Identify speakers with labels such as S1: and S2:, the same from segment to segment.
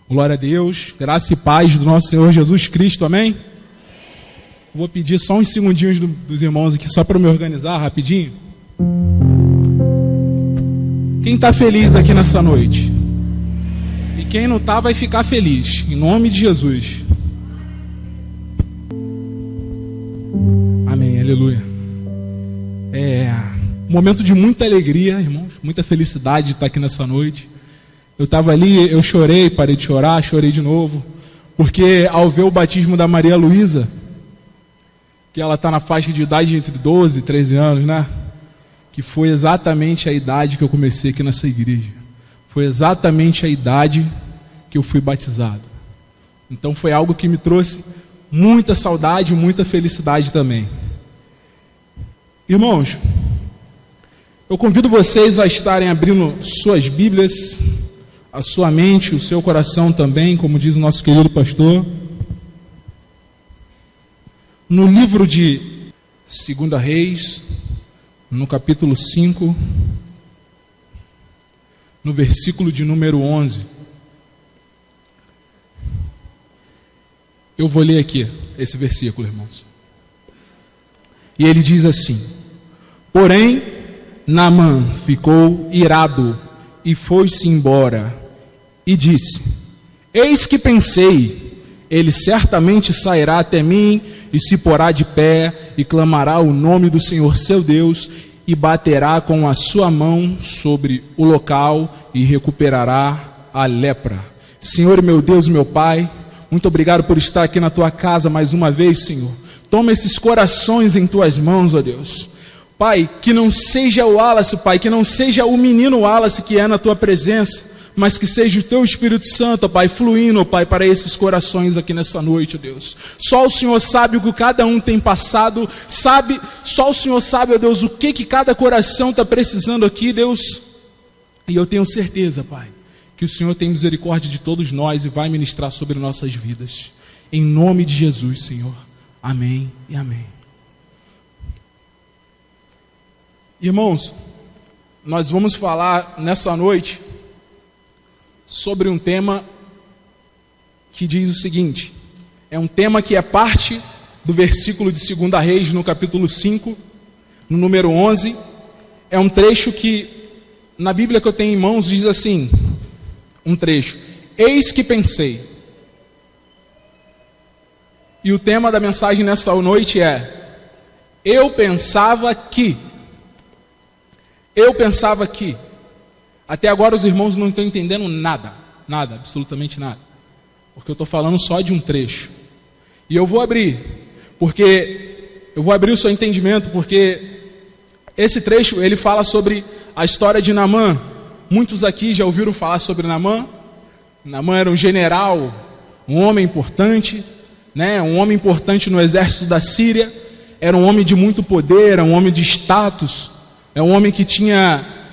S1: Glória a Deus, graça e paz do nosso Senhor Jesus Cristo, amém? Vou pedir só uns segundinhos dos irmãos aqui, só para me organizar rapidinho. Quem está feliz aqui nessa noite? E quem não está vai ficar feliz, em nome de Jesus. Amém, aleluia. Um momento de muita alegria, irmãos, muita felicidade de estar aqui nessa noite. Eu estava ali, eu chorei, parei de chorar, chorei de novo, porque ao ver o batismo da Maria Luísa, que ela está na faixa de idade entre 12 e 13 anos, né? Que foi exatamente a idade que eu comecei aqui nessa igreja. Foi exatamente a idade que eu fui batizado. Então foi algo que me trouxe muita saudade e muita felicidade também. Irmãos, eu convido vocês a estarem abrindo suas Bíblias, a sua mente, o seu coração também, como diz o nosso querido pastor, no livro de 2 Reis, no capítulo 5, no versículo de número 11. Eu vou ler aqui esse versículo, irmãos. E ele diz assim: porém, Naamã ficou irado e foi-se embora. E disse: eis que pensei, ele certamente sairá até mim e se porá de pé e clamará o nome do Senhor seu Deus e baterá com a sua mão sobre o local e recuperará a lepra. Senhor, meu Deus, meu Pai, muito obrigado por estar aqui na tua casa mais uma vez, Senhor. Toma esses corações em tuas mãos, ó Deus. Pai, que não seja o Wallace, Pai, que não seja o menino Wallace que é na tua presença, mas que seja o teu Espírito Santo, Pai, fluindo, Pai, para esses corações aqui nessa noite, Deus. Só o Senhor sabe o que cada um tem passado, só o Senhor sabe, ó Deus, o que cada coração está precisando aqui, Deus. E eu tenho certeza, Pai, que o Senhor tem misericórdia de todos nós e vai ministrar sobre nossas vidas. Em nome de Jesus, Senhor. Amém e amém. Irmãos, nós vamos falar nessa noite sobre um tema que diz o seguinte, é um tema que é parte do versículo de 2 Reis, no capítulo 5, no número 11, é um trecho que, na Bíblia que eu tenho em mãos, diz assim, um trecho, eis que pensei, e o tema da mensagem nessa noite é, eu pensava que, até agora os irmãos não estão entendendo nada, absolutamente nada, porque eu estou falando só de um trecho, e eu vou abrir o seu entendimento, porque esse trecho, ele fala sobre a história de Naamã. Muitos aqui já ouviram falar sobre Naamã. Naamã era um general, um homem importante, né? Um homem importante no exército da Síria, era um homem de muito poder, era um homem de status, é um homem que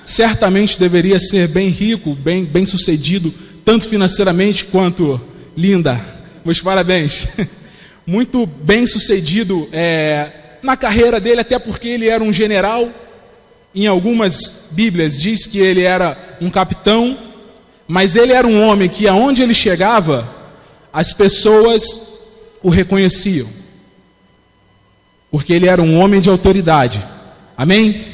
S1: certamente deveria ser bem rico, bem sucedido, tanto financeiramente quanto, linda, meus parabéns, muito bem sucedido na carreira dele, até porque ele era um general. Em algumas Bíblias diz que ele era um capitão, mas ele era um homem que aonde ele chegava, as pessoas o reconheciam, porque ele era um homem de autoridade, amém?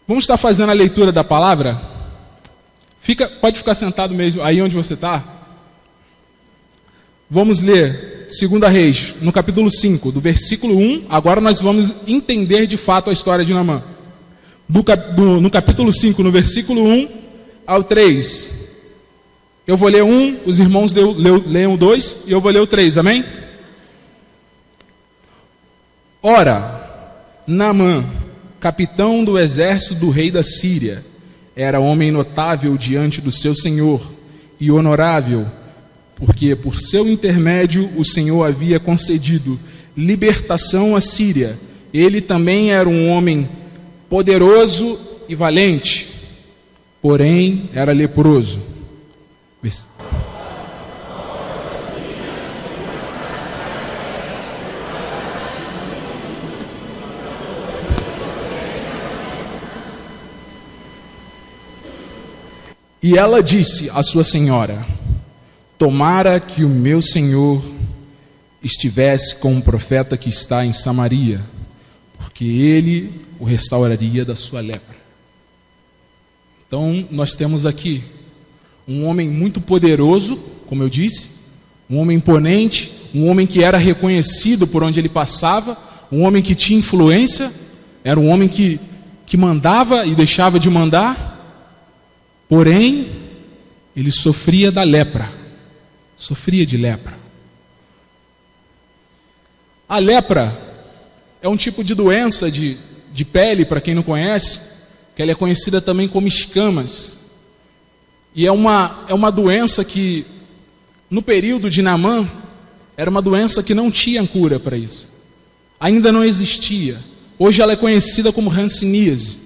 S1: Vamos estar fazendo a leitura da palavra? Pode ficar sentado mesmo, aí onde você está. Vamos ler 2 Reis, no capítulo 5, do versículo 1. Agora nós vamos entender de fato a história de Naamã. No capítulo 5, no versículo 1 ao 3. Eu vou ler 1, os irmãos leiam 2, e eu vou ler o 3, amém? Ora, Naamã, capitão do exército do rei da Síria, era homem notável diante do seu senhor e honorável, porque por seu intermédio o Senhor havia concedido libertação à Síria. Ele também era um homem poderoso e valente, porém era leproso. E ela disse à sua senhora: tomara que o meu senhor estivesse com um profeta que está em Samaria, porque ele o restauraria da sua lepra. Então nós temos aqui um homem muito poderoso, como eu disse, um homem imponente, um homem que era reconhecido por onde ele passava, um homem que tinha influência, era um homem que mandava e deixava de mandar, porém ele sofria da lepra, sofria de lepra. A lepra é um tipo de doença de pele, para quem não conhece, que ela é conhecida também como escamas. E é uma doença que, no período de Naamã, era uma doença que não tinha cura para isso. Ainda não existia. Hoje ela é conhecida como hanseníase.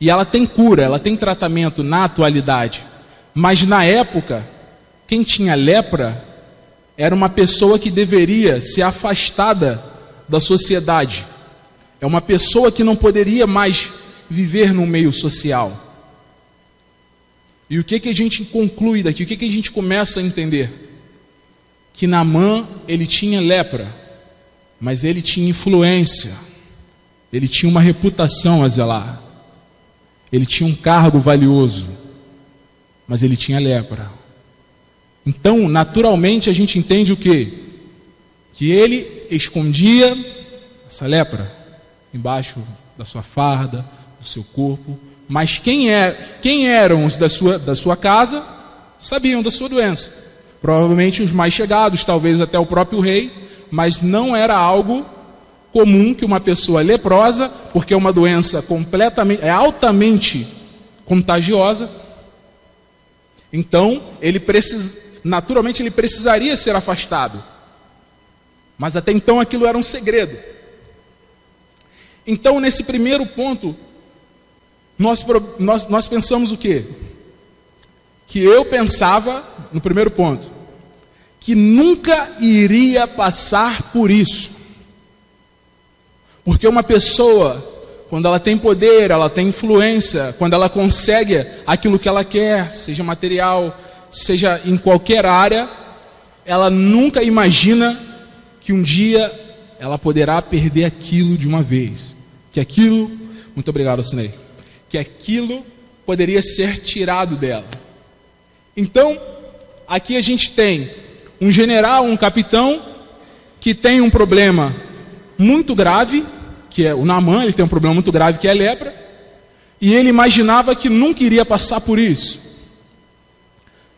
S1: E ela tem cura, ela tem tratamento na atualidade. Mas na época, quem tinha lepra era uma pessoa que deveria ser afastada da sociedade. É uma pessoa que não poderia mais viver no meio social. E o que a gente conclui daqui? O que a gente começa a entender? Que Naamã, ele tinha lepra, mas ele tinha influência. Ele tinha uma reputação a zelar. Ele tinha um cargo valioso, mas ele tinha lepra. Então, naturalmente, a gente entende o quê? Que ele escondia essa lepra embaixo da sua farda, do seu corpo. Mas quem eram os da sua casa sabiam da sua doença. Provavelmente os mais chegados, talvez até o próprio rei, mas não era algo comum que uma pessoa leprosa, porque é uma doença altamente contagiosa. Então, naturalmente ele precisaria ser afastado. Mas até então aquilo era um segredo. Então, nesse primeiro ponto, nós pensamos o quê? Que eu pensava, no primeiro ponto, que nunca iria passar por isso. Porque uma pessoa, quando ela tem poder, ela tem influência, quando ela consegue aquilo que ela quer, seja material, seja em qualquer área, ela nunca imagina que um dia ela poderá perder aquilo de uma vez. Que aquilo, muito obrigado, Sinei, que aquilo poderia ser tirado dela. Então, aqui a gente tem um general, um capitão, que tem um problema muito grave, que é o Naamã, ele tem um problema muito grave, que é a lepra, e ele imaginava que nunca iria passar por isso.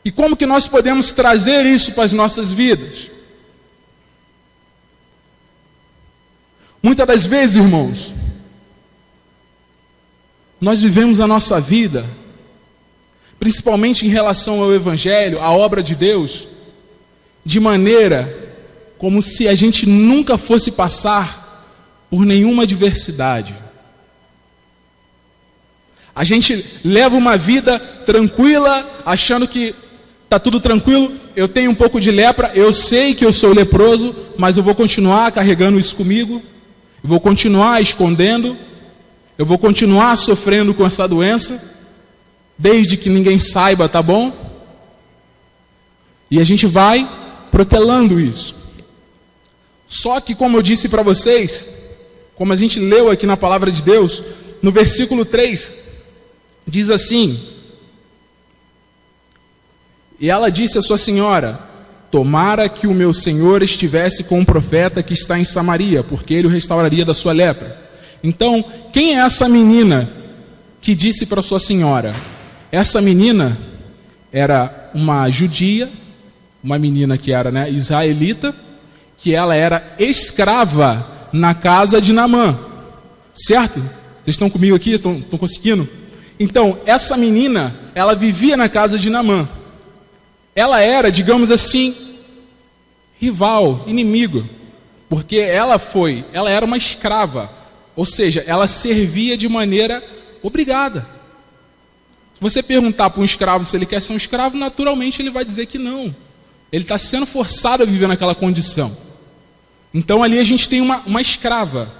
S1: E como que nós podemos trazer isso para as nossas vidas? Muitas das vezes, irmãos, nós vivemos a nossa vida, principalmente em relação ao Evangelho, à obra de Deus, de maneira como se a gente nunca fosse passar por nenhuma adversidade. A gente leva uma vida tranquila, achando que está tudo tranquilo. Eu tenho um pouco de lepra, eu sei que eu sou leproso, mas eu vou continuar carregando isso comigo, eu vou continuar escondendo, eu vou continuar sofrendo com essa doença, desde que ninguém saiba, tá bom? E a gente vai protelando isso. Só que, como eu disse para vocês, como a gente leu aqui na palavra de Deus, no versículo 3, diz assim: e ela disse à sua senhora: tomara que o meu senhor estivesse com um profeta que está em Samaria, porque ele o restauraria da sua lepra. Então, quem é essa menina que disse para sua senhora? Essa menina era uma judia, uma menina que era israelita, que ela era escrava na casa de Naamã, certo? Vocês estão comigo aqui? Estão conseguindo? Então, essa menina, ela vivia na casa de Naamã. Ela era, digamos assim, rival, inimigo, porque ela era uma escrava, ou seja, ela servia de maneira obrigada. Se você perguntar para um escravo se ele quer ser um escravo, naturalmente ele vai dizer que não. Ele está sendo forçado a viver naquela condição. Então ali a gente tem uma escrava.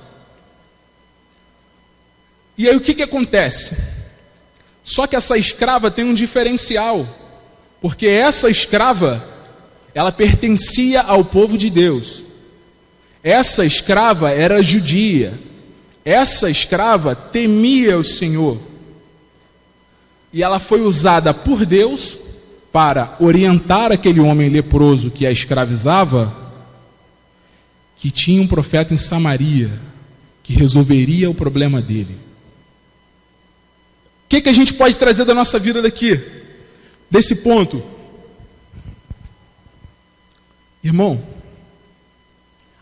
S1: E aí o que acontece? Só que essa escrava tem um diferencial, porque essa escrava, ela pertencia ao povo de Deus. Essa escrava era judia. Essa escrava temia o Senhor. E ela foi usada por Deus para orientar aquele homem leproso que a escravizava, que tinha um profeta em Samaria, que resolveria o problema dele. O que a gente pode trazer da nossa vida daqui? Desse ponto? Irmão,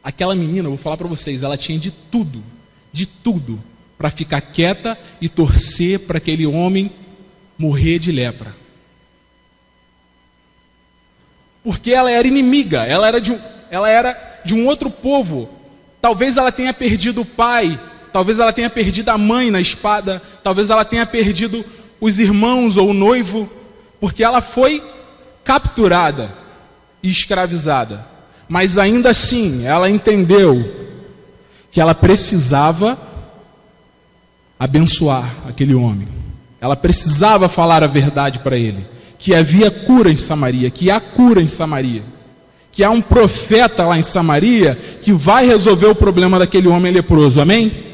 S1: aquela menina, eu vou falar para vocês, ela tinha de tudo para ficar quieta e torcer para aquele homem morrer de lepra. Porque ela era inimiga, ela era de um outro povo. Talvez ela tenha perdido o pai, talvez ela tenha perdido a mãe na espada, talvez ela tenha perdido os irmãos ou o noivo, porque ela foi capturada e escravizada. Mas ainda assim, ela entendeu que ela precisava abençoar aquele homem. Ela precisava falar a verdade para ele, que havia cura em Samaria, que há cura em Samaria, que há um profeta lá em Samaria que vai resolver o problema daquele homem leproso, amém?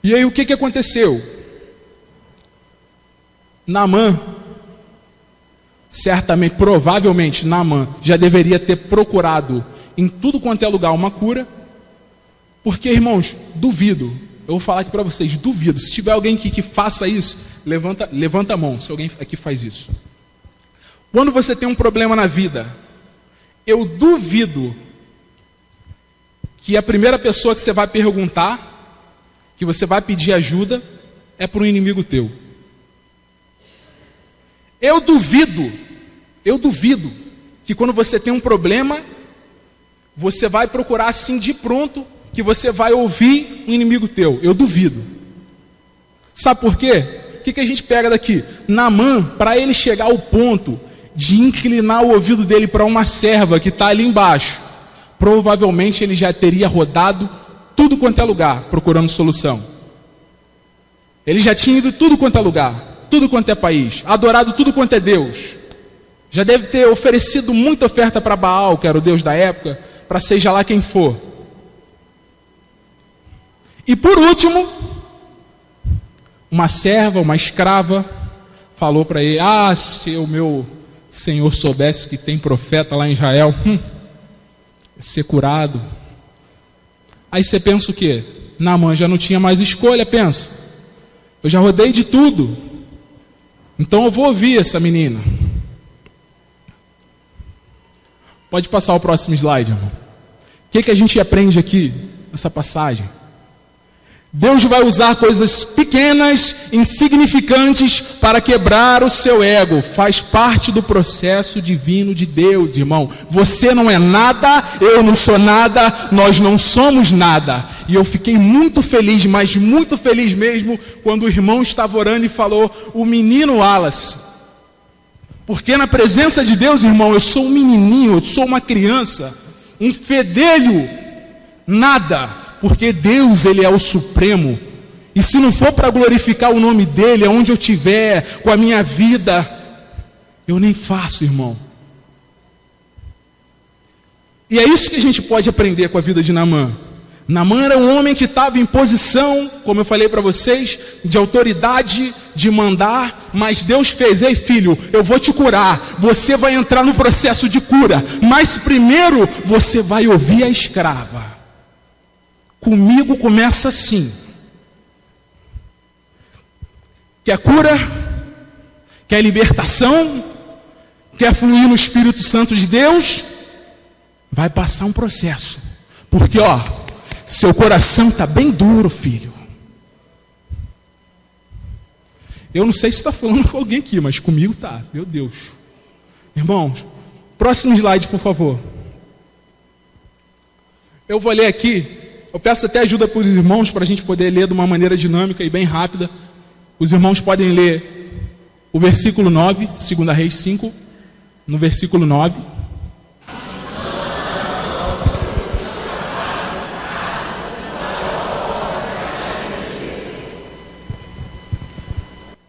S1: E aí o que aconteceu? Naamã, certamente, provavelmente Naamã já deveria ter procurado em tudo quanto é lugar uma cura, porque, irmãos, duvido, eu vou falar aqui para vocês, duvido, se tiver alguém que faça isso, levanta a mão, se alguém aqui faz isso. Quando você tem um problema na vida, eu duvido que a primeira pessoa que você vai perguntar, que você vai pedir ajuda, é para um inimigo teu. Eu duvido que quando você tem um problema, você vai procurar assim de pronto, que você vai ouvir um inimigo teu. Eu duvido. Sabe por quê? O que a gente pega daqui? Naamã, para ele chegar ao ponto de inclinar o ouvido dele para uma serva que está ali embaixo, provavelmente ele já teria rodado tudo quanto é lugar, procurando solução. Ele já tinha ido tudo quanto é lugar, tudo quanto é país, adorado tudo quanto é Deus. Já deve ter oferecido muita oferta para Baal, que era o Deus da época, para seja lá quem for. E por último, uma serva, uma escrava, falou para ele: se o meu senhor soubesse que tem profeta lá em Israel, ser curado. Aí você pensa o quê? Naamã já não tinha mais escolha, pensa. Eu já rodei de tudo, então eu vou ouvir essa menina. Pode passar o próximo slide, irmão. O que a gente aprende aqui nessa passagem? Deus vai usar coisas pequenas, insignificantes, para quebrar o seu ego. Faz parte do processo divino de Deus, irmão. Você não é nada, eu não sou nada, nós não somos nada. E eu fiquei muito feliz, mas muito feliz mesmo, quando o irmão estava orando e falou: o menino Wallace. Porque na presença de Deus, irmão, eu sou um menininho, eu sou uma criança, um fedelho, nada. Porque Deus, Ele é o Supremo. E se não for para glorificar o nome dEle, aonde eu estiver, com a minha vida, eu nem faço, irmão. E é isso que a gente pode aprender com a vida de Naamã. Naamã era um homem que estava em posição, como eu falei para vocês, de autoridade, de mandar, mas Deus fez: ei filho, eu vou te curar, você vai entrar no processo de cura, mas primeiro você vai ouvir a escrava. Comigo começa assim. Quer cura? Quer libertação? Quer fluir no Espírito Santo de Deus? Vai passar um processo. Porque, seu coração está bem duro, filho. Eu não sei se está falando com alguém aqui, mas comigo tá. Meu Deus. Irmãos, próximo slide, por favor. Eu vou ler aqui. Eu peço até ajuda para os irmãos, para a gente poder ler de uma maneira dinâmica e bem rápida. Os irmãos podem ler o versículo 9, 2 Reis 5, no versículo 9.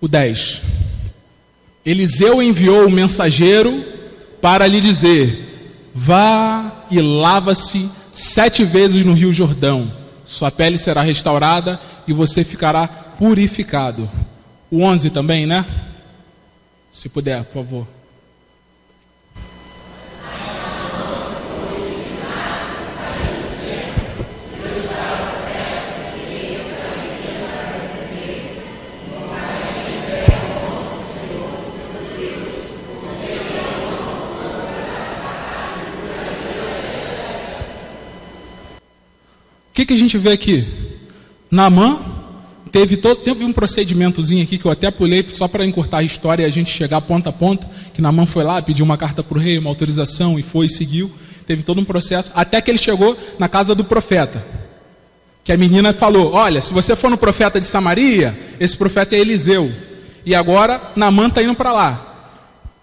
S1: O 10. Eliseu enviou o mensageiro para lhe dizer: vá e lava-se 7 vezes no rio Jordão, sua pele será restaurada e você ficará purificado. O 11 também, né? Se puder, por favor. O que a gente vê aqui? Naamã teve um procedimentozinho aqui que eu até pulei só para encurtar a história e a gente chegar ponta a ponta, que Naamã foi lá, pediu uma carta para o rei, uma autorização, e foi e seguiu. Teve todo um processo, até que ele chegou na casa do profeta. Que a menina falou: olha, se você for no profeta de Samaria, esse profeta é Eliseu. E agora Naamã está indo para lá.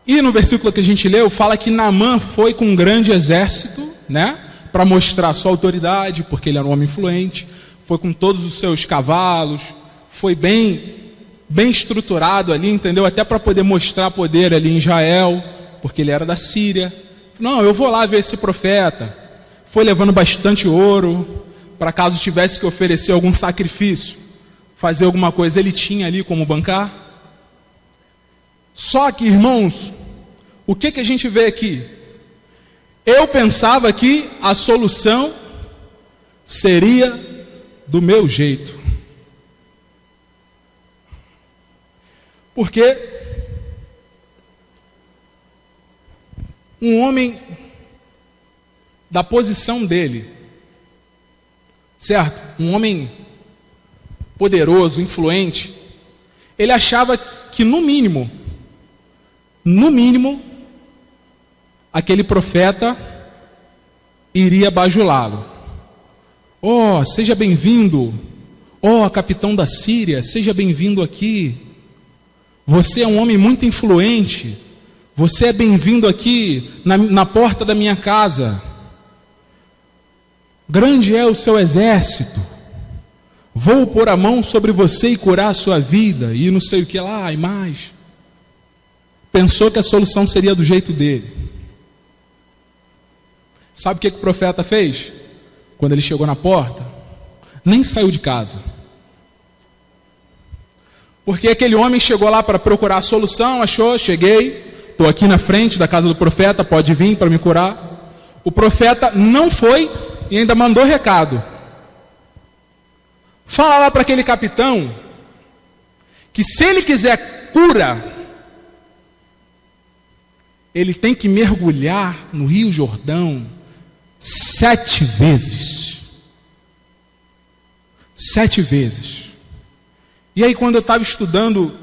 S1: E no versículo que a gente leu, fala que Naamã foi com um grande exército, né? Para mostrar sua autoridade, porque ele era um homem influente, foi com todos os seus cavalos, foi bem estruturado ali, entendeu? Até para poder mostrar poder ali em Israel, porque ele era da Síria. Não, eu vou lá ver esse profeta. Foi levando bastante ouro, para caso tivesse que oferecer algum sacrifício, fazer alguma coisa, ele tinha ali como bancar. Só que, irmãos, o que a gente vê aqui? Eu pensava que a solução seria do meu jeito. Porque um homem da posição dele, certo? Um homem poderoso, influente, ele achava que no mínimo, aquele profeta iria bajulá-lo. Oh, seja bem-vindo. Oh, capitão da Síria, seja bem-vindo aqui. Você é um homem muito influente. Você é bem-vindo aqui na porta da minha casa. Grande é o seu exército. Vou pôr a mão sobre você e curar a sua vida. E não sei o que lá, e mais. Pensou que a solução seria do jeito dele. Sabe o que o profeta fez? Quando ele chegou na porta, nem saiu de casa. Porque aquele homem chegou lá para procurar a solução, achou, cheguei, estou aqui na frente da casa do profeta, pode vir para me curar. O profeta não foi e ainda mandou recado. Fala lá para aquele capitão que se ele quiser cura, ele tem que mergulhar no Rio Jordão 7 vezes. 7 vezes. E aí, quando eu estava estudando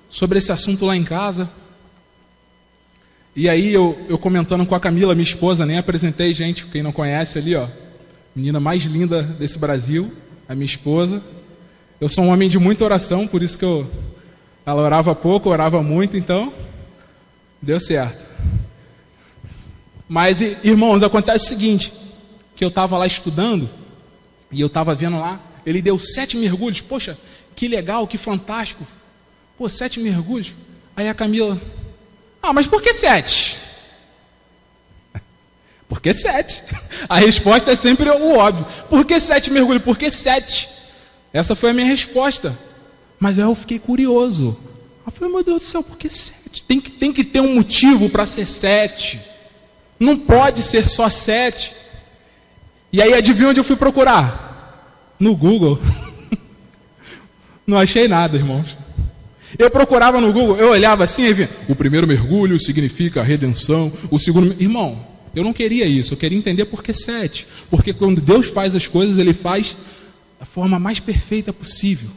S1: sobre esse assunto lá em casa, e aí eu comentando com a Camila, minha esposa, nem apresentei, gente, quem não conhece ali, ó, menina mais linda desse Brasil, a minha esposa. Eu sou um homem de muita oração, por isso que ela orava pouco, orava muito, então deu certo. Mas, irmãos, acontece o seguinte, que eu estava lá estudando, e eu estava vendo lá, ele deu 7 mergulhos, poxa, que legal, que fantástico, pô, 7 mergulhos, aí a Camila, mas por que 7? Por que 7? A resposta é sempre o óbvio, por que 7 mergulhos, por que 7? Essa foi a minha resposta, mas aí eu fiquei curioso, eu falei, meu Deus do céu, por que 7? Tem que ter um motivo para ser 7, não pode ser só 7. E aí adivinha onde eu fui procurar? No Google. Não achei nada, irmãos. Eu procurava no Google, eu olhava assim e via, o primeiro mergulho significa a redenção, o segundo... Irmão, eu não queria isso, eu queria entender por que 7. Porque quando Deus faz as coisas, Ele faz da forma mais perfeita possível.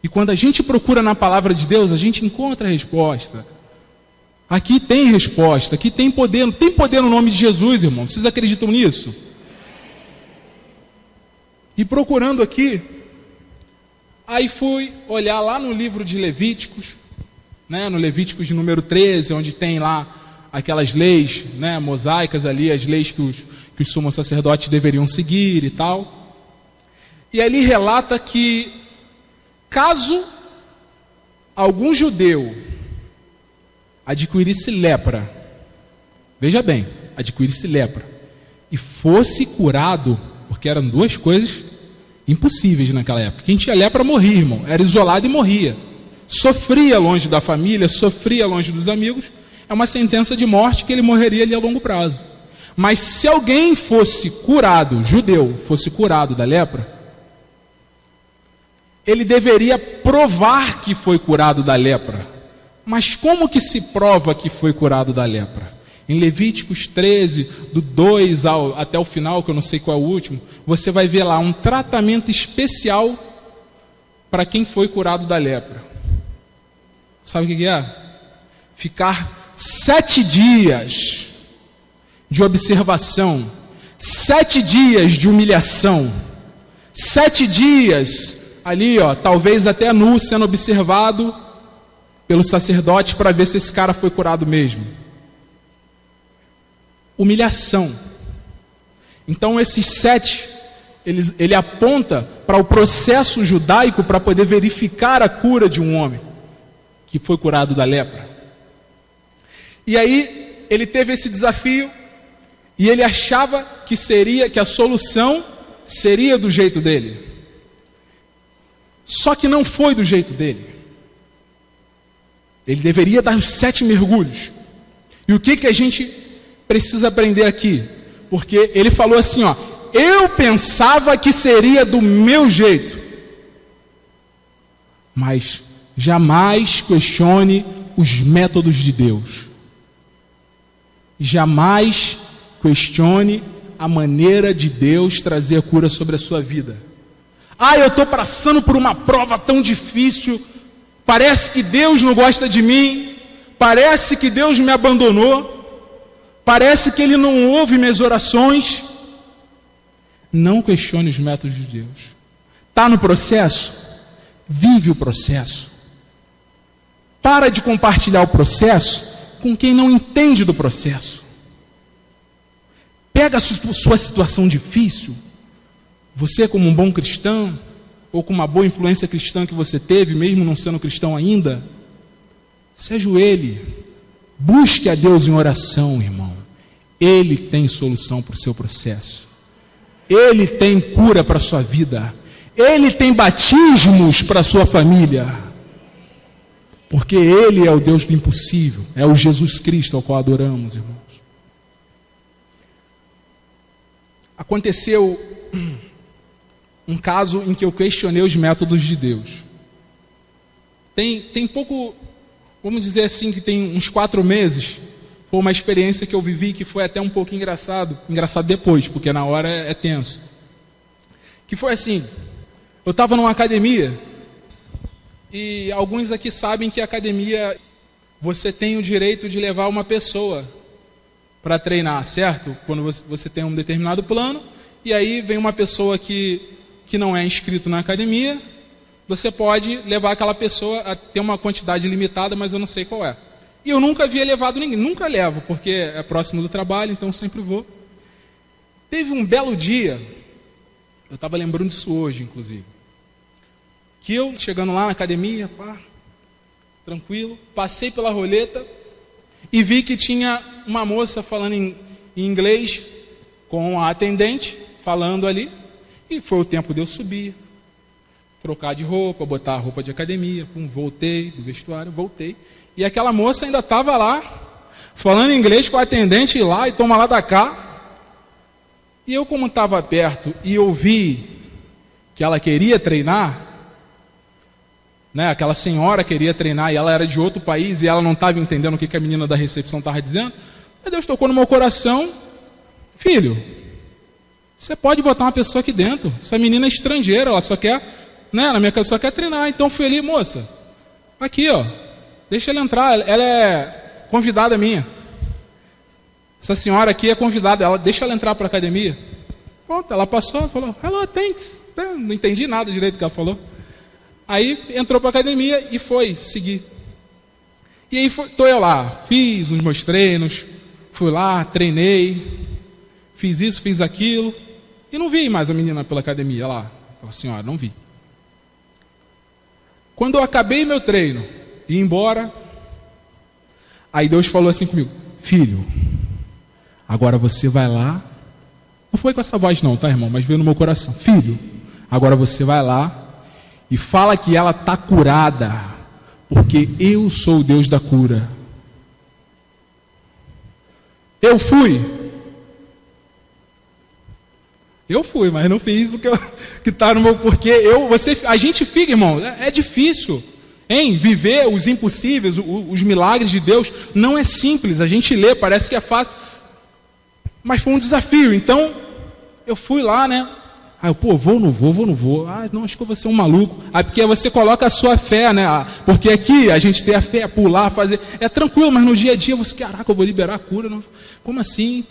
S1: E quando a gente procura na palavra de Deus, a gente encontra a resposta. Aqui tem resposta, aqui tem poder no nome de Jesus, irmão. Vocês acreditam nisso? E procurando aqui, aí fui olhar lá no livro de Levíticos, né, no Levíticos de número 13, onde tem lá aquelas leis, né, mosaicas ali, as leis que os sumos sacerdotes deveriam seguir e tal. E ali relata que, caso algum judeu adquirisse lepra, veja bem, adquirisse lepra, e fosse curado, porque eram duas coisas impossíveis naquela época. Quem tinha lepra morria, irmão, era isolado e morria. Sofria longe da família, sofria longe dos amigos, é uma sentença de morte que ele morreria ali a longo prazo. Mas se alguém fosse curado, judeu, fosse curado da lepra, ele deveria provar que foi curado da lepra. Mas como que se prova que foi curado da lepra? Em Levíticos 13, do 2 até o final, que eu não sei qual é o último, você vai ver lá um tratamento especial para quem foi curado da lepra. Sabe o que é? Ficar 7 dias de observação, 7 dias de humilhação, 7 dias ali, talvez até nu, sendo observado pelo sacerdote para ver se esse cara foi curado mesmo. Humilhação. Então esses 7, ele aponta para o processo judaico para poder verificar a cura de um homem que foi curado da lepra. E aí ele teve esse desafio e ele achava que a solução seria do jeito dele. Só que não foi do jeito dele. Ele deveria dar os 7 mergulhos. E o que a gente precisa aprender aqui? Porque ele falou assim, eu pensava que seria do meu jeito. Mas jamais questione os métodos de Deus. Jamais questione a maneira de Deus trazer a cura sobre a sua vida. Eu estou passando por uma prova tão difícil, parece que Deus não gosta de mim, parece que Deus me abandonou, parece que Ele não ouve minhas orações. Não questione os métodos de Deus. Está no processo? Vive o processo. Para de compartilhar o processo com quem não entende do processo. Pega a sua situação difícil, você como um bom cristão, ou com uma boa influência cristã que você teve, mesmo não sendo cristão ainda, se ajoelhe, busque a Deus em oração, irmão. Ele tem solução para o seu processo. Ele tem cura para a sua vida. Ele tem batismos para a sua família. Porque Ele é o Deus do impossível, é o Jesus Cristo ao qual adoramos, irmãos. Aconteceu um caso em que eu questionei os métodos de Deus. Tem pouco, vamos dizer assim, que tem uns 4 meses, foi uma experiência que eu vivi que foi até um pouco engraçado depois, porque na hora é tenso. Que foi assim, eu estava numa academia, e alguns aqui sabem que a academia, você tem o direito de levar uma pessoa para treinar, certo? Quando você tem um determinado plano, e aí vem uma pessoa que não é inscrito na academia, você pode levar aquela pessoa a ter uma quantidade limitada, mas eu não sei qual é. E eu nunca havia levado ninguém, nunca levo, porque é próximo do trabalho, então sempre vou. Teve um belo dia, eu estava lembrando disso hoje, inclusive, que eu, chegando lá na academia, tranquilo, passei pela roleta e vi que tinha uma moça falando em inglês com a atendente, falando ali, e foi o tempo de eu subir, trocar de roupa, botar a roupa de academia, voltei do vestuário, voltei, e aquela moça ainda estava lá, falando inglês com a atendente lá, e toma lá da cá, e eu, como estava perto e ouvi que ela queria treinar, aquela senhora queria treinar e ela era de outro país e ela não estava entendendo o que a menina da recepção estava dizendo, Deus tocou no meu coração, filho, você pode botar uma pessoa aqui dentro, essa menina é estrangeira, ela só quer, na minha casa só quer treinar, então fui ali, moça, aqui deixa ela entrar, ela é convidada minha, essa senhora aqui é convidada, deixa ela entrar para a academia. Pronto, ela passou, falou, hello, thanks, não entendi nada direito do que ela falou. Aí entrou para a academia e foi seguir. E aí estou eu lá, fiz os meus treinos, fui lá, treinei, fiz isso, fiz aquilo, e não vi mais a menina pela academia lá. A senhora, não vi. Quando eu acabei meu treino, ia embora. Aí Deus falou assim comigo: filho, agora você vai lá. Não foi com essa voz não, tá, irmão? Mas veio no meu coração: filho, agora você vai lá e fala que ela está curada, porque eu sou o Deus da cura. Eu fui, mas não fiz o que está no meu... Porque a gente fica, irmão, é difícil, hein? Viver os impossíveis, os milagres de Deus, não é simples. A gente lê, parece que é fácil, mas foi um desafio. Então, eu fui lá, né? Aí eu, vou ou não vou? Ah, não, acho que eu vou ser um maluco. Aí porque você coloca a sua fé, né? Porque aqui a gente tem a fé, pular, fazer... É tranquilo, mas no dia a dia você, caraca, eu vou liberar a cura. Não? Como assim?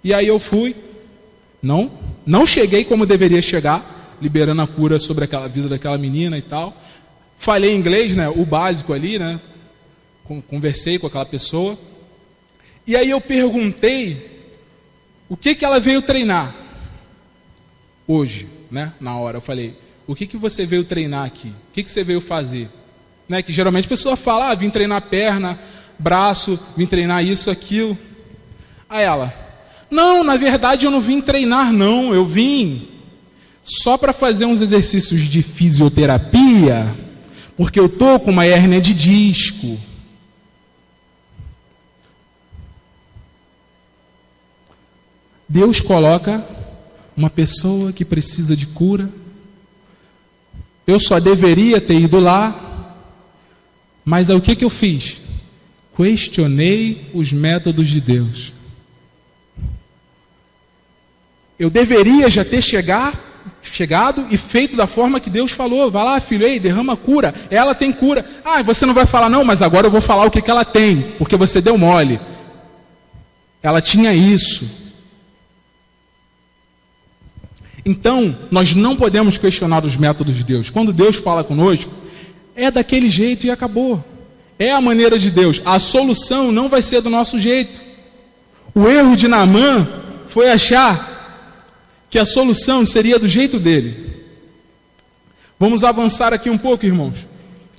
S1: E aí eu fui. Não cheguei como deveria chegar, liberando a cura sobre aquela vida daquela menina e tal. Falei inglês, né? O básico ali, né? Conversei com aquela pessoa. E aí eu perguntei o que ela veio treinar hoje, né? Na hora eu falei: o que você veio treinar aqui? O que você veio fazer? Né? Que geralmente a pessoa fala: vim treinar perna, braço, vim treinar isso, aquilo. Aí ela: não, na verdade eu não vim treinar não, eu vim só para fazer uns exercícios de fisioterapia, porque eu tô com uma hérnia de disco. Deus coloca uma pessoa que precisa de cura. Eu só deveria ter ido lá, mas aí o que eu fiz? Questionei os métodos de Deus. Eu deveria já ter chegado e feito da forma que Deus falou. Vai lá, filho, ei, derrama cura. Ela tem cura. Ah, você não vai falar não, mas agora eu vou falar o que ela tem, porque você deu mole. Ela tinha isso. Então, nós não podemos questionar os métodos de Deus. Quando Deus fala conosco, é daquele jeito e acabou. É a maneira de Deus. A solução não vai ser do nosso jeito. O erro de Naamã foi achar que a solução seria do jeito dele. Vamos avançar aqui um pouco, irmãos.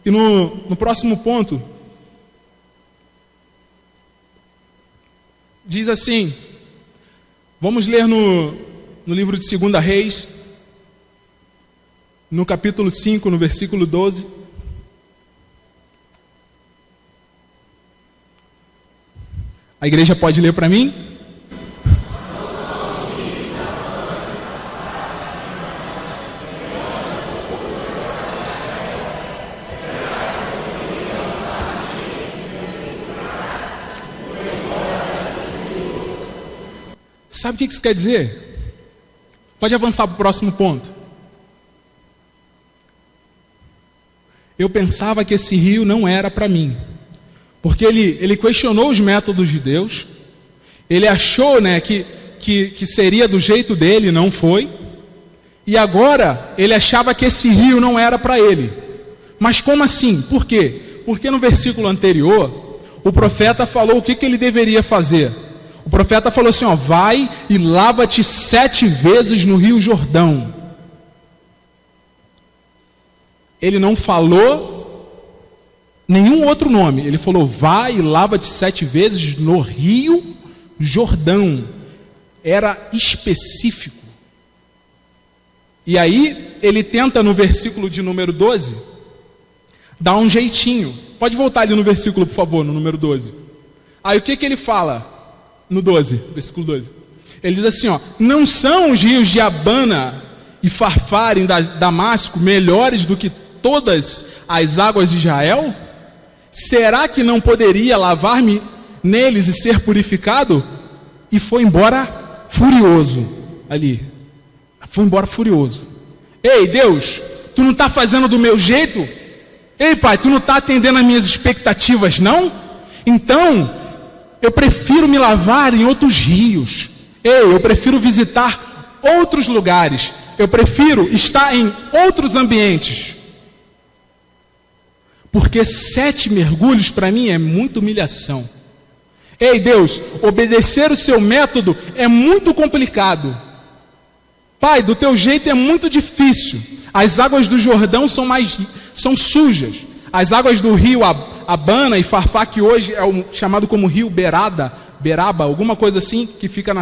S1: E no próximo ponto, diz assim, vamos ler no livro de 2 Reis, no capítulo 5, no versículo 12. A igreja pode ler para mim? Sabe o que isso quer dizer? Pode avançar para o próximo ponto. Eu pensava que esse rio não era para mim, porque ele questionou os métodos de Deus. Ele achou, né, que seria do jeito dele, não foi. E agora ele achava que esse rio não era para ele. Mas como assim? Por quê? Porque no versículo anterior o profeta falou o que ele deveria fazer. O profeta falou assim, vai e lava-te 7 vezes no rio Jordão. Ele não falou nenhum outro nome. Ele falou, vai e lava-te 7 vezes no rio Jordão. Era específico. E aí, ele tenta no versículo de número 12, dar um jeitinho. Pode voltar ali no versículo, por favor, no número 12. Aí o que ele fala? No 12, versículo 12. Ele diz assim, não são os rios de Abana e Farfar em Damasco melhores do que todas as águas de Israel? Será que não poderia lavar-me neles e ser purificado? E foi embora furioso ali. Foi embora furioso. Ei, Deus, tu não está fazendo do meu jeito? Ei, Pai, tu não está atendendo as minhas expectativas, não? Então, eu prefiro me lavar em outros rios. Ei, eu prefiro visitar outros lugares. Eu prefiro estar em outros ambientes. Porque 7 mergulhos para mim é muita humilhação. Ei, Deus, obedecer o seu método é muito complicado. Pai, do teu jeito é muito difícil. As águas do Jordão são sujas. As águas do rio Abana e Farpar, que hoje é chamado como rio Beraba, alguma coisa assim, que fica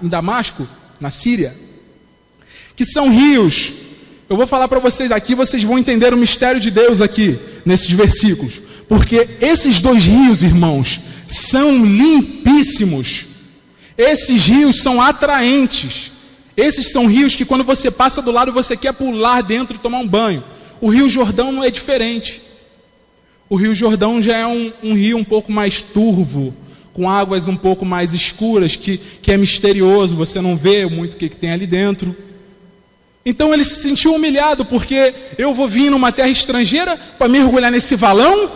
S1: em Damasco, na Síria, que são rios. Eu vou falar para vocês aqui, vocês vão entender o mistério de Deus aqui, nesses versículos. Porque esses dois rios, irmãos, são limpíssimos. Esses rios são atraentes. Esses são rios que quando você passa do lado, você quer pular dentro e tomar um banho. O Rio Jordão não é diferente. O Rio Jordão já é um rio um pouco mais turvo, com águas um pouco mais escuras, que é misterioso, você não vê muito o que tem ali dentro. Então ele se sentiu humilhado, porque eu vou vir numa terra estrangeira para mergulhar nesse valão?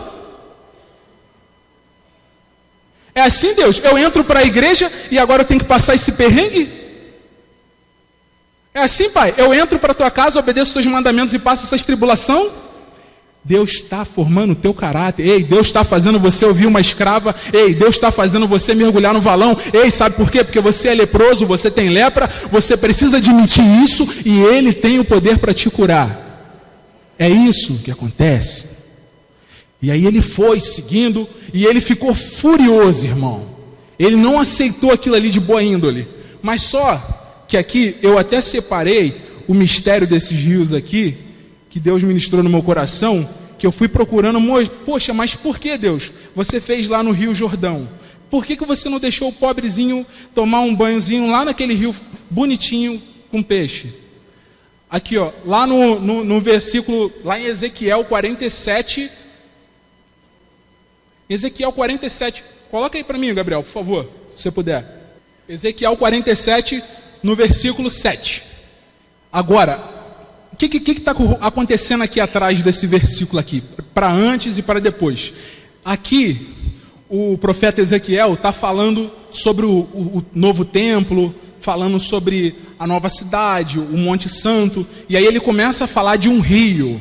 S1: É assim, Deus? Eu entro para a igreja e agora eu tenho que passar esse perrengue? É assim, Pai? Eu entro para a tua casa, obedeço os teus mandamentos e passo essas tribulação? Deus está formando o teu caráter. Ei, Deus está fazendo você ouvir uma escrava. Ei, Deus está fazendo você mergulhar no valão. Ei, sabe por quê? Porque você é leproso, você tem lepra, você precisa admitir isso e Ele tem o poder para te curar. É isso que acontece. E aí ele foi seguindo e ele ficou furioso, irmão. Ele não aceitou aquilo ali de boa índole. Mas só que aqui eu até separei o mistério desses rios aqui, que Deus ministrou no meu coração, que eu fui procurando. Poxa, mas por que, Deus, você fez lá no Rio Jordão? Por que você não deixou o pobrezinho tomar um banhozinho lá naquele rio bonitinho com peixe? Aqui, ó, lá no versículo, lá em Ezequiel 47, Ezequiel 47, coloca aí para mim, Gabriel, por favor, se você puder. Ezequiel 47, no versículo 7. Agora, o que está acontecendo aqui atrás desse versículo aqui? Para antes e para depois. Aqui, o profeta Ezequiel está falando sobre o novo templo, falando sobre a nova cidade, o Monte Santo. E aí ele começa a falar de um rio,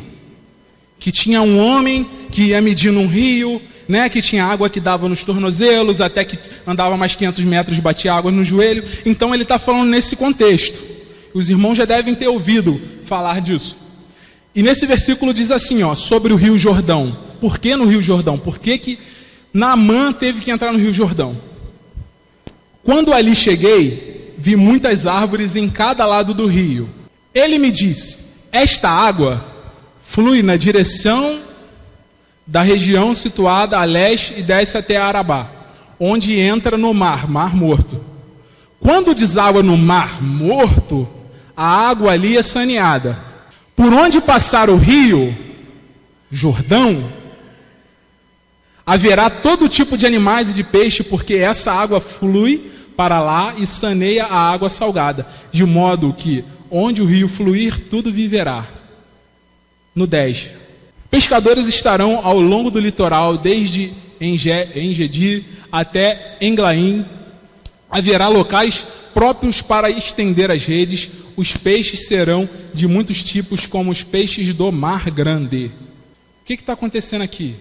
S1: que tinha um homem que ia medindo um rio, né, que tinha água que dava nos tornozelos, até que andava mais 500 metros, batia água no joelho. Então ele está falando nesse contexto. Os irmãos já devem ter ouvido falar disso. E nesse versículo diz assim, ó, sobre o Rio Jordão. Por que no Rio Jordão? Por que Naamã teve que entrar no Rio Jordão? Quando ali cheguei, vi muitas árvores em cada lado do rio. Ele me disse, esta água flui na direção da região situada a leste e desce até Arabá, onde entra no mar Morto. Quando deságua no Mar Morto, a água ali é saneada. Por onde passar o rio Jordão, haverá todo tipo de animais e de peixe, porque essa água flui para lá e saneia a água salgada, de modo que onde o rio fluir, tudo viverá. No 10. Pescadores estarão ao longo do litoral, desde Engedi até Englaim. Haverá locais próprios para estender as redes. Os peixes serão de muitos tipos, como os peixes do Mar Grande. O que está acontecendo aqui?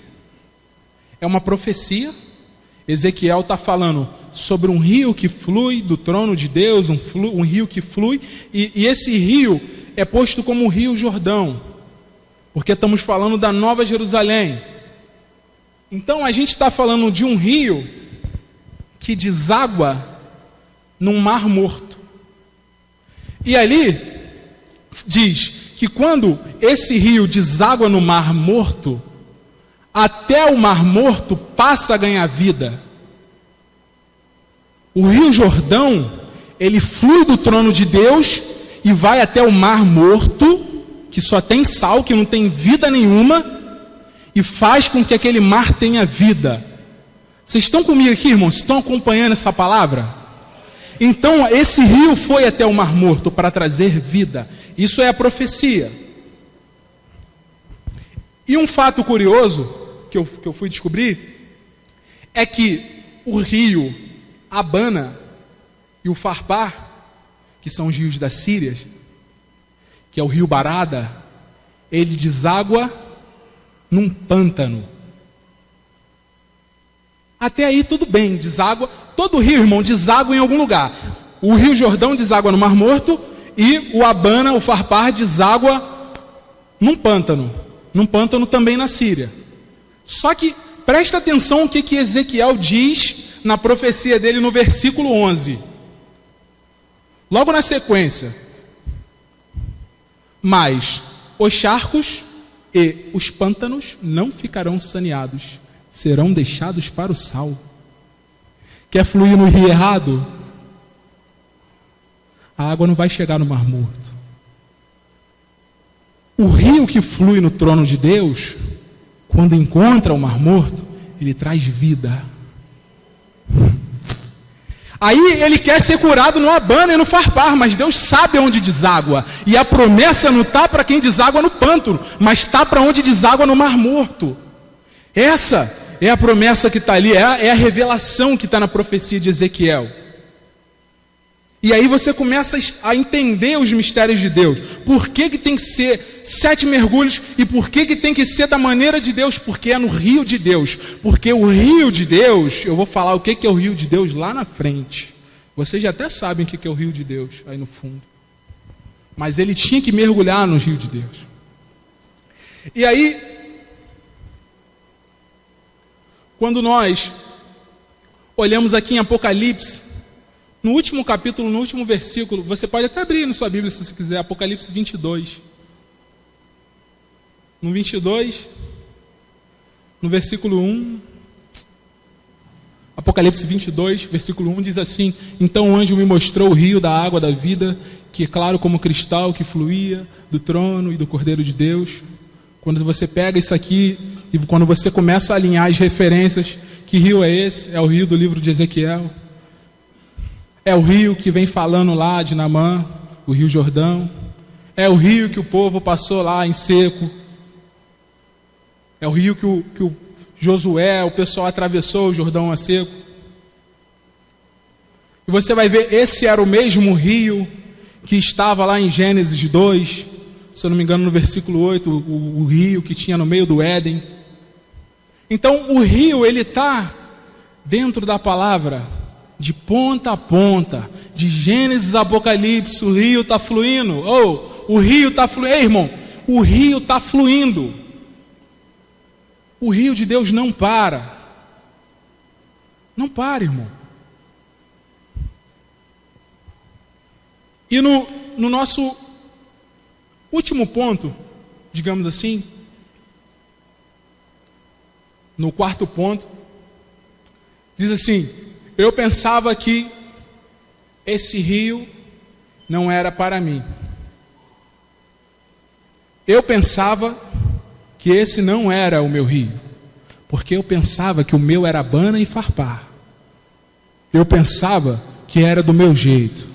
S1: É uma profecia. Ezequiel está falando sobre um rio que flui do trono de Deus, um rio que flui, e esse rio é posto como o Rio Jordão, porque estamos falando da Nova Jerusalém. Então a gente está falando de um rio que deságua num Mar Morto. E ali diz que quando esse rio deságua no Mar Morto, até o Mar Morto passa a ganhar vida. O Rio Jordão, ele flui do trono de Deus e vai até o Mar Morto, que só tem sal, que não tem vida nenhuma, e faz com que aquele mar tenha vida. Vocês estão comigo aqui, irmãos? Estão acompanhando essa palavra? Então, esse rio foi até o Mar Morto para trazer vida. Isso é a profecia. E um fato curioso que eu fui descobrir é que o rio Abana e o Farpar, que são os rios da Síria, que é o rio Barada, ele deságua num pântano. Até aí tudo bem, deságua. Todo rio, irmão, deságua em algum lugar. O Rio Jordão deságua no Mar Morto e o Abana, o Farpar, deságua num pântano também na Síria. Só que presta atenção o que Ezequiel diz na profecia dele no versículo 11. Logo na sequência. Mas os charcos e os pântanos não ficarão saneados, serão deixados para o sal. Quer fluir no rio errado? A água não vai chegar no Mar Morto. O rio que flui no trono de Deus, quando encontra o Mar Morto, ele traz vida. Aí ele quer ser curado no Abana e no Farpar, mas Deus sabe onde deságua. E a promessa não está para quem deságua no pântano, mas está para onde deságua no Mar Morto. Essa é a promessa que está ali, é a revelação que está na profecia de Ezequiel. E aí você começa a entender os mistérios de Deus. Por que tem que ser 7 mergulhos e por que tem que ser da maneira de Deus? Porque é no rio de Deus. Porque o rio de Deus, eu vou falar o que é o rio de Deus lá na frente. Vocês já até sabem o que é o rio de Deus, aí no fundo. Mas ele tinha que mergulhar no rio de Deus. E aí, quando nós olhamos aqui em Apocalipse, no último capítulo, no último versículo, você pode até abrir na sua Bíblia se você quiser, Apocalipse 22. No 22, no versículo 1, Apocalipse 22, versículo 1 diz assim: Então o anjo me mostrou o rio da água da vida, que é claro como cristal, que fluía do trono e do Cordeiro de Deus. Quando você pega isso aqui, e quando você começa a alinhar as referências, que rio é esse? É o rio do livro de Ezequiel. É o rio que vem falando lá de Naamã, o rio Jordão. É o rio que o povo passou lá em seco. É o rio que o Josué, o pessoal atravessou o Jordão a seco. E você vai ver, esse era o mesmo rio que estava lá em Gênesis 2, se eu não me engano no versículo 8, o rio que tinha no meio do Éden. Então o rio, ele está dentro da palavra, de ponta a ponta, de Gênesis a Apocalipse, o rio está fluindo. O rio está fluindo. Ei, irmão, o rio está fluindo. O rio de Deus não para. Não para, irmão. E no nosso último ponto, digamos assim, no quarto ponto, diz assim: eu pensava que esse rio não era para mim. Eu pensava que esse não era o meu rio, porque eu pensava que o meu era Abana e Farpar. Eu pensava que era do meu jeito.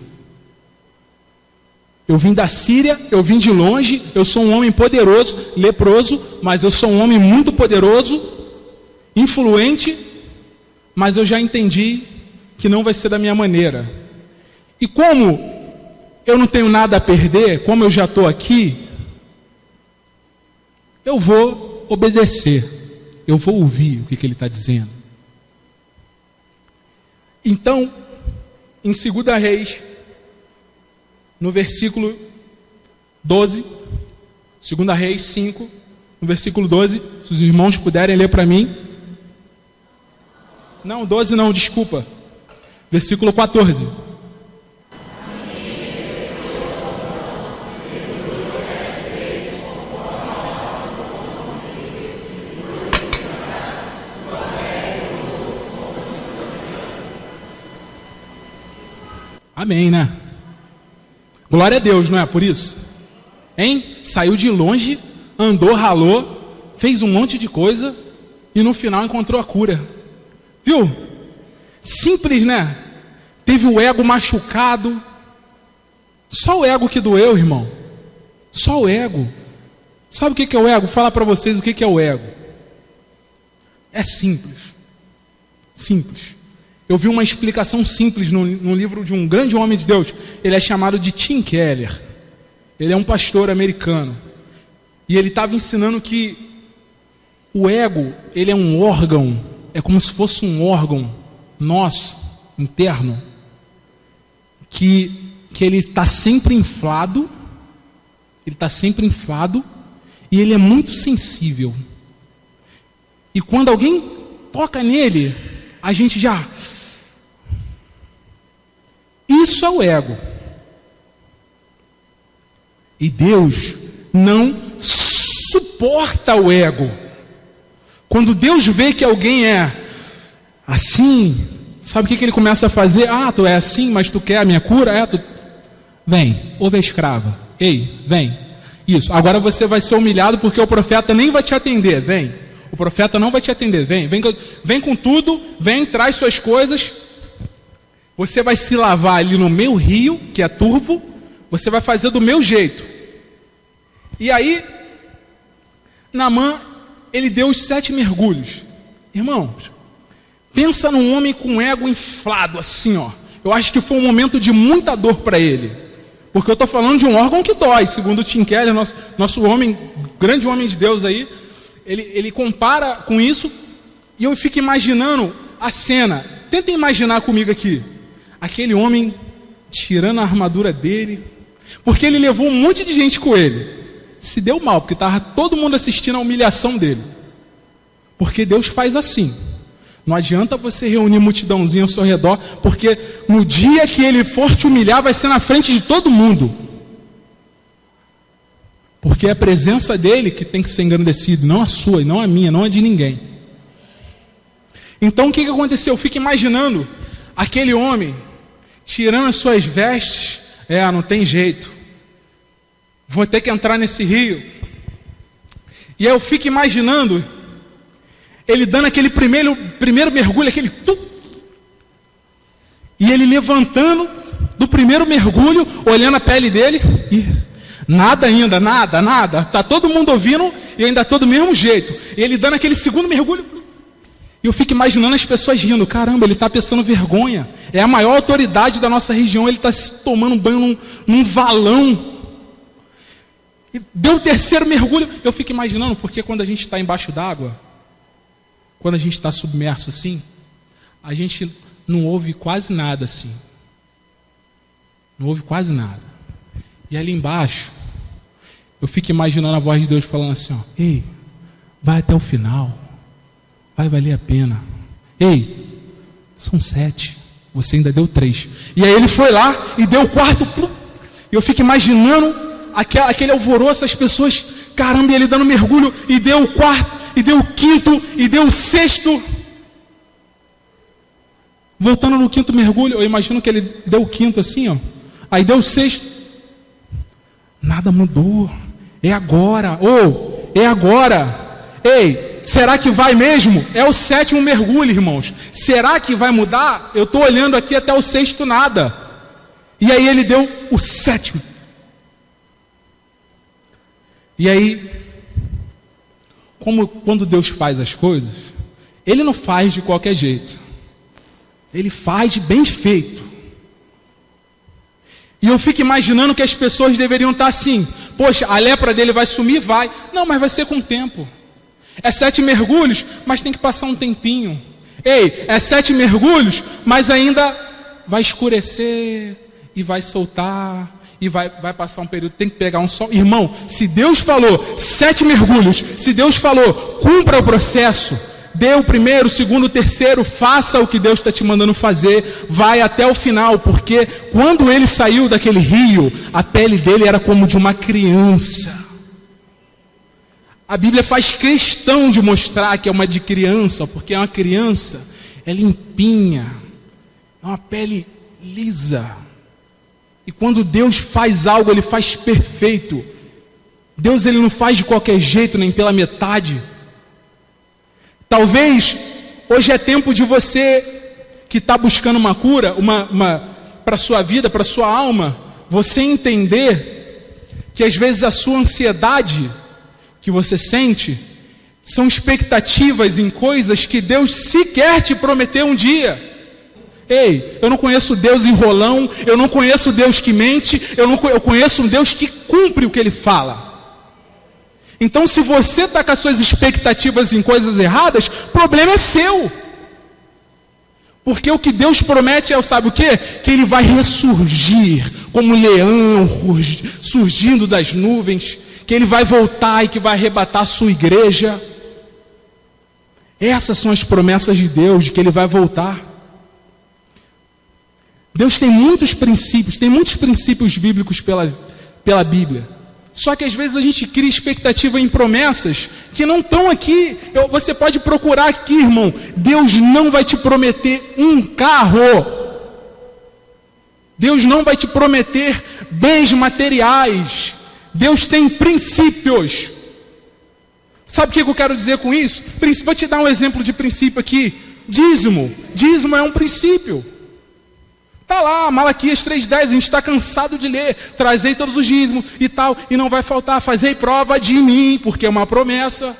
S1: Eu vim da Síria, eu vim de longe, eu sou um homem poderoso, leproso, mas eu sou um homem muito poderoso, influente, mas eu já entendi que não vai ser da minha maneira. E como eu não tenho nada a perder, como eu já estou aqui, eu vou obedecer, eu vou ouvir o que ele está dizendo. Então, em 2 Reis, no versículo 12, 2 Reis 5, no versículo 12, se os irmãos puderem ler para mim. Não, 12 não, desculpa. Versículo 14. Amém, né? Glória a Deus, não é por isso? Hein? Saiu de longe, andou, ralou, fez um monte de coisa e no final encontrou a cura. Viu? Simples, né? Teve o ego machucado. Só o ego que doeu, irmão. Só o ego. Sabe o que é o ego? Vou falar para vocês o que é o ego. É simples. Simples. Eu vi uma explicação simples no livro de um grande homem de Deus. Ele é chamado de Tim Keller. Ele é um pastor americano. E ele estava ensinando que o ego, ele é um órgão, é como se fosse um órgão nosso, interno, que ele está sempre inflado, e ele é muito sensível. E quando alguém toca nele, a gente já... Isso é o ego. E Deus não suporta o ego. Quando Deus vê que alguém é assim, sabe o que ele começa a fazer? Ah, tu é assim, mas tu quer a minha cura? Vem, ouve a escrava. Ei, vem. Isso, agora você vai ser humilhado porque o profeta nem vai te atender. Vem, o profeta não vai te atender. Vem com tudo, vem, traz suas coisas. Você vai se lavar ali no meu rio, que é turvo. Você vai fazer do meu jeito. E aí, Naamã, ele deu os 7 mergulhos. Irmãos, pensa num homem com ego inflado assim, ó. Eu acho que foi um momento de muita dor para ele. Porque eu estou falando de um órgão que dói. Segundo o Tim Keller, nosso homem, grande homem de Deus aí, ele compara com isso. E eu fico imaginando a cena. Tenta imaginar comigo aqui. Aquele homem tirando a armadura dele. Porque ele levou um monte de gente com ele. Se deu mal, porque estava todo mundo assistindo a humilhação dele. Porque Deus faz assim. Não adianta você reunir multidãozinha ao seu redor, porque no dia que ele for te humilhar, vai ser na frente de todo mundo. Porque é a presença dele que tem que ser engrandecida, não a sua, não a minha, não a de ninguém. Então o que aconteceu? Eu fico imaginando aquele homem tirando as suas vestes. Não tem jeito. Vou ter que entrar nesse rio. E aí eu fico imaginando ele dando aquele primeiro mergulho, aquele... E ele levantando do primeiro mergulho, olhando a pele dele, e nada ainda, nada. Está todo mundo ouvindo e ainda estou do mesmo jeito. E ele dando aquele segundo mergulho. E eu fico imaginando as pessoas rindo. Caramba, ele está passando vergonha. É a maior autoridade da nossa região. Ele está se tomando banho num valão. E deu o terceiro mergulho. Eu fico imaginando, porque quando a gente está embaixo d'água, quando a gente está submerso assim, a gente não ouve quase nada assim. Não ouve quase nada. E ali embaixo, eu fico imaginando a voz de Deus falando assim, ó, ei, vai até o final. Vai valer a pena. Ei, são 7. Você ainda deu 3. E aí ele foi lá e deu o quarto. E eu fico imaginando aquele alvoroço, as pessoas, caramba, ele dando mergulho, e deu o quarto, e deu o quinto, e deu o sexto. Voltando no quinto mergulho, eu imagino que ele deu o quinto assim, ó. Aí deu o sexto. Nada mudou. É agora. É agora. Ei, será que vai mesmo? É o 7º mergulho, irmãos. Será que vai mudar? Eu estou olhando aqui até o 6º, nada. E aí ele deu o 7º. E aí, quando Deus faz as coisas, Ele não faz de qualquer jeito. Ele faz de bem feito. E eu fico imaginando que as pessoas deveriam estar assim, poxa, a lepra dele vai sumir? Vai. Não, mas vai ser com o tempo. É 7 mergulhos, mas tem que passar um tempinho. Ei, é 7 mergulhos, mas ainda vai escurecer e vai soltar e vai passar um período, tem que pegar um sol. Irmão, se Deus falou 7 mergulhos, se Deus falou, cumpra o processo, dê o primeiro, o segundo, o terceiro, faça o que Deus está te mandando fazer, vai até o final, porque quando ele saiu daquele rio, a pele dele era como de uma criança. A Bíblia faz questão de mostrar que é uma de criança, porque é uma criança, é limpinha, é uma pele lisa. E quando Deus faz algo, Ele faz perfeito. Deus, Ele não faz de qualquer jeito, nem pela metade. Talvez, hoje é tempo de você, que está buscando uma cura, para a sua vida, para a sua alma, você entender que às vezes a sua ansiedade que você sente são expectativas em coisas que Deus sequer te prometeu um dia. Ei, eu não conheço Deus enrolão, eu não conheço Deus que mente, eu conheço um Deus que cumpre o que Ele fala. Então, se você está com as suas expectativas em coisas erradas, o problema é seu. Porque o que Deus promete é, sabe o quê? Que Ele vai ressurgir como um leão surgindo das nuvens, que Ele vai voltar e que vai arrebatar a sua igreja. Essas são as promessas de Deus, de que Ele vai voltar. Deus tem muitos princípios bíblicos pela Bíblia. Só que às vezes a gente cria expectativa em promessas que não estão aqui. Você pode procurar aqui, irmão. Deus não vai te prometer um carro. Deus não vai te prometer bens materiais. Deus tem princípios. Sabe o que eu quero dizer com isso? Vou te dar um exemplo de princípio aqui. Dízimo. Dízimo é um princípio. Está lá, Malaquias 3,10, a gente está cansado de ler. Trazei todos os dízimos e tal, e não vai faltar. Fazei prova de mim, porque é uma promessa.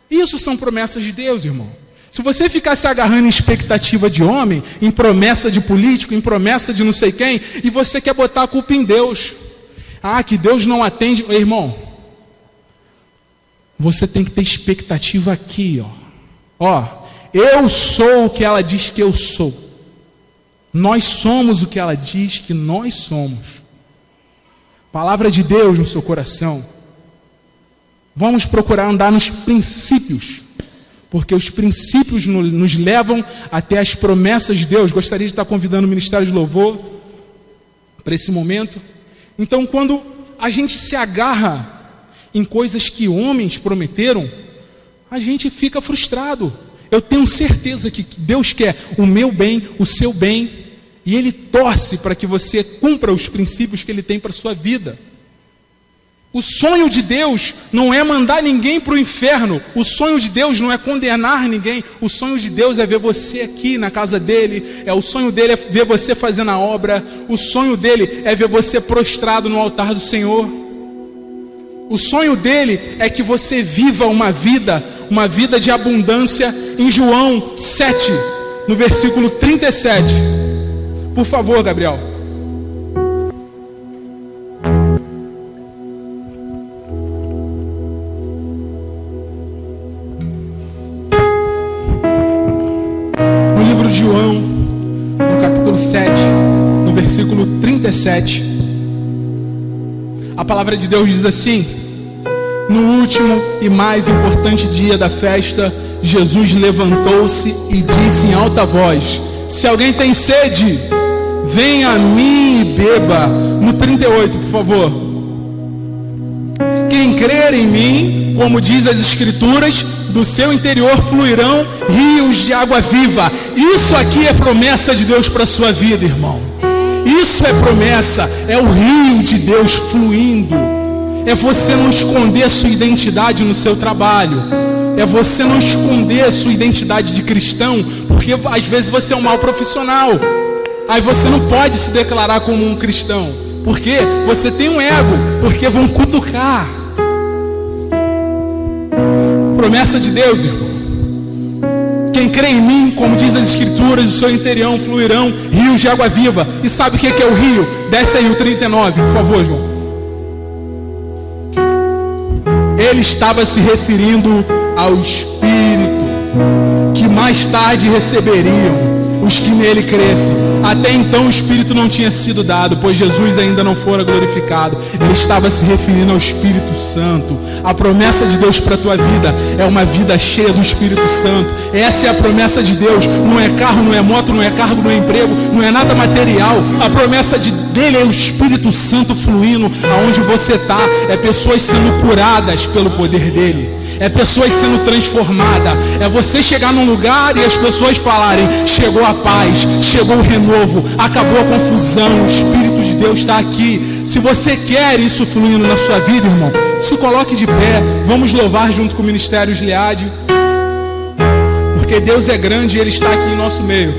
S1: Isso são promessas de Deus, irmão. Se você ficar se agarrando em expectativa de homem, em promessa de político, em promessa de não sei quem, e você quer botar a culpa em Deus. Ah, que Deus não atende. Irmão, você tem que ter expectativa aqui, ó. Eu sou o que ela diz que eu sou. Nós somos o que ela diz que nós somos. Palavra de Deus no seu coração. Vamos procurar andar nos princípios, porque os princípios nos levam até as promessas de Deus. Gostaria de estar convidando o Ministério de Louvor para esse momento. Então, quando a gente se agarra em coisas que homens prometeram, a gente fica frustrado. Eu tenho certeza que Deus quer o meu bem, o seu bem, e Ele torce para que você cumpra os princípios que Ele tem para a sua vida. O sonho de Deus não é mandar ninguém para o inferno. O sonho de Deus não é condenar ninguém. O sonho de Deus é ver você aqui na casa dEle. O sonho dEle é ver você fazendo a obra. O sonho dEle é ver você prostrado no altar do Senhor. O sonho dEle é que você viva uma vida de abundância. Em João 7, no versículo 37. Por favor, Gabriel. No livro de João, no capítulo 7, no versículo 37, a palavra de Deus diz assim: no último e mais importante dia da festa, Jesus levantou-se e disse em alta voz: se alguém tem sede, venha a mim e beba. No 38, por favor. Quem crer em mim, como diz as Escrituras, do seu interior fluirão rios de água viva. Isso aqui é promessa de Deus para a sua vida, irmão. Isso é promessa, é o rio de Deus fluindo. É você não esconder a sua identidade no seu trabalho. É você não esconder a sua identidade de cristão, porque às vezes você é um mau profissional. Aí você não pode se declarar como um cristão, porque você tem um ego, porque vão cutucar. Promessa de Deus, irmão. Quem crê em mim, como diz as Escrituras, do seu interior fluirão rios de água viva. E sabe o que é o rio? Desce aí o 39, por favor, João. Ele estava se referindo ao Espírito que mais tarde receberiam os que nele crescem. Até então o Espírito não tinha sido dado, pois Jesus ainda não fora glorificado. Ele estava se referindo ao Espírito Santo. A promessa de Deus para a tua vida é uma vida cheia do Espírito Santo. Essa é a promessa de Deus. Não é carro, não é moto, não é cargo, não é emprego, não é nada material. A promessa dele é o Espírito Santo fluindo aonde você está. É pessoas sendo curadas pelo poder dele. É pessoas sendo transformadas. É você chegar num lugar e as pessoas falarem: chegou a paz, chegou o renovo, acabou a confusão, o Espírito de Deus está aqui. Se você quer isso fluindo na sua vida, irmão, se coloque de pé. Vamos louvar junto com o Ministério Gileade, porque Deus é grande e Ele está aqui em nosso meio.